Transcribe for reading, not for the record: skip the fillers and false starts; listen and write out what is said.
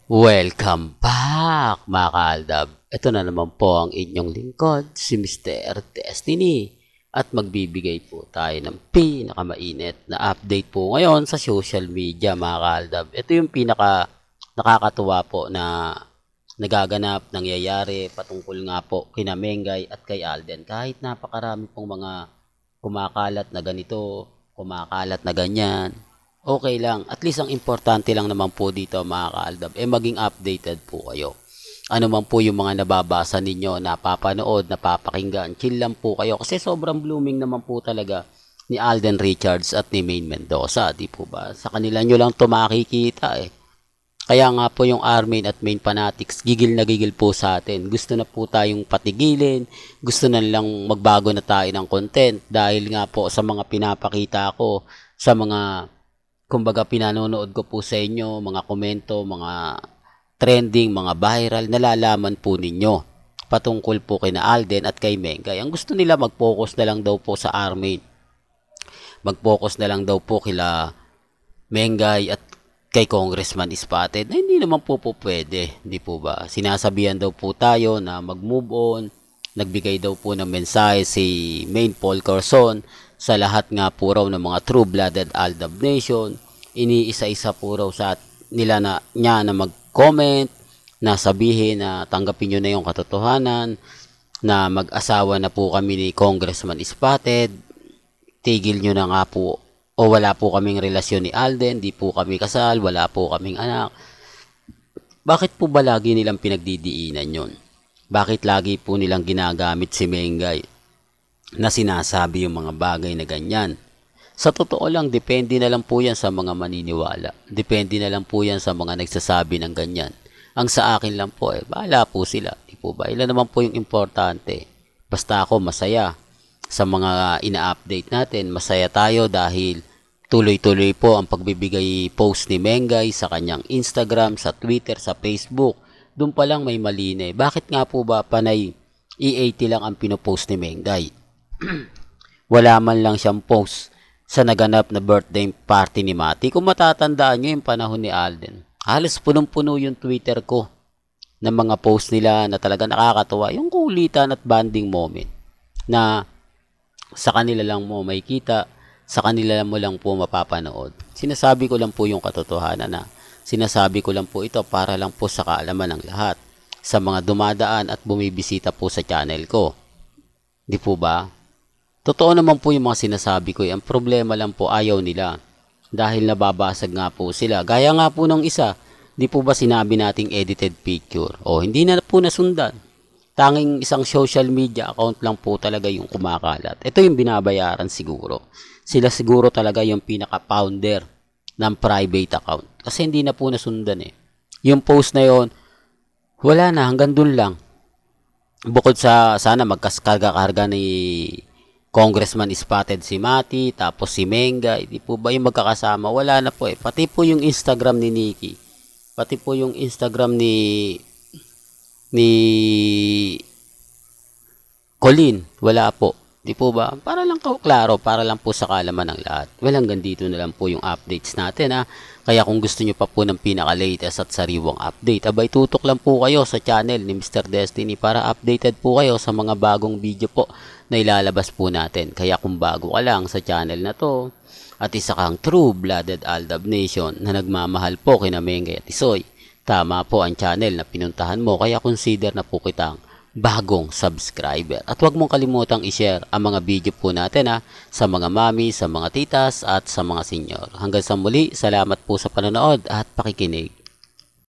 Welcome back mga kaaldab. Ito na naman po ang inyong lingkod, si Mr. Destiny. At magbibigay po tayo ng pinakamainit na update po ngayon sa social media mga kaaldab. Ito yung pinaka nakakatuwa po na nagaganap, nangyayari patungkol nga po kina Mengay at kay Alden. Kahit napakarami pong mga kumakalat na ganito, kumakalat na ganyan, okay lang. At least ang importante lang naman po dito mga kaaldab, maging updated po kayo. Ano man po yung mga nababasa ninyo, napapanood, napapakinggan, chill lang po kayo. Kasi sobrang blooming naman po talaga ni Alden Richards at ni Maine Mendoza, di po ba? Sa kanila nyo lang ito makikita eh. Kaya nga po yung Armin at Maine Fanatics, gigil na gigil po sa atin. Gusto na po tayong patigilin, gusto na lang magbago na tayo ng content dahil nga po sa mga pinapakita ko, sa mga kumbaga pinanonood ko po sa inyo, mga komento, mga trending, mga viral, nalalaman po ninyo patungkol po kina Alden at kay Mengay. Ang gusto nila mag-focus na lang daw po sa Armin. Mag-focus na lang daw po kila Mengay at kay Congressman Spotted na hindi naman po pwede, hindi po ba? Sinasabihan daw po tayo na mag-move on, nagbigay daw po ng mensahe si Maine Paul Corazon sa lahat nga po raw ng mga true-blooded Aldab Nation. Iniisa-isa po raw sa nila na niya na mag-comment, na sabihin na tanggapin nyo na yung katotohanan, na mag-asawa na po kami ni Congressman Spotted, tigil nyo na nga po, o wala po kaming relasyon ni Alden, di po kami kasal, wala po kaming anak. Bakit po ba lagi nilang pinagdidiinan yun? Bakit lagi po nilang ginagamit si Mengay na sinasabi yung mga bagay na ganyan? Sa totoo lang, depende na lang po yan sa mga maniniwala. Depende na lang po yan sa mga nagsasabi ng ganyan. Ang sa akin lang po, bahala po sila. Di po ba? Ilan naman po yung importante. Basta ako masaya sa mga ina-update natin. Masaya tayo dahil tuloy-tuloy po ang pagbibigay post ni Mengay sa kanyang Instagram, sa Twitter, sa Facebook. Doon pa lang may mali na. Bakit nga po ba panay E80 lang ang pinopost ni Mengay? Wala man lang siyang post sa naganap na birthday party ni Mati. Kung matatandaan nyo yung panahon ni Alden, halos punong-puno yung Twitter ko ng mga post nila na talaga nakakatuwa. Yung kulitan at bonding moment na sa kanila lang mo may kita, sa kanila mo lang po mapapanood. Sinasabi ko lang po yung katotohanan na sinasabi ko lang po ito para lang po sa kaalaman ng lahat sa mga dumadaan at bumibisita po sa channel ko. Di po ba? Totoo naman po yung mga sinasabi ko. Ang problema lang po ayaw nila dahil nababasag nga po sila. Gaya nga po ng isa, di po ba sinabi nating edited picture? O hindi na po nasundan. Tanging isang social media account lang po talaga yung kumakalat. Ito yung binabayaran siguro. Sila siguro talaga yung pinaka-founder ng private account. Kasi hindi na po nasundan eh. Yung post na yon, wala na, hanggang dun lang. Bukod sa sana magkaskarga-karga ni Congressman Spotted si Mati, tapos si Mengay, di po ba yung magkakasama? Wala na po eh. Pati po yung Instagram ni Nikki. Pati po yung Instagram ni Colleen, wala po. Di po ba? Para lang klaro, para lang po sa kaalaman ng lahat. Well, hanggang dito na lang po yung updates natin ha. Kaya kung gusto nyo pa po ng pinaka-latest at sariwang update, abay tutok lang po kayo sa channel ni Mr. Destiny para updated po kayo sa mga bagong video po na ilalabas po natin. Kaya kung bago ka lang sa channel na to, at isa kang true-blooded Aldab Nation na nagmamahal po kina Mengay at Isoy, tama po ang channel na pinuntahan mo, kaya consider na po kitang bagong subscriber. At huwag mong kalimutang i-share ang mga video po natin sa mga mami, sa mga titas at sa mga senior. Hanggang sa muli, salamat po sa panonood at pakikinig.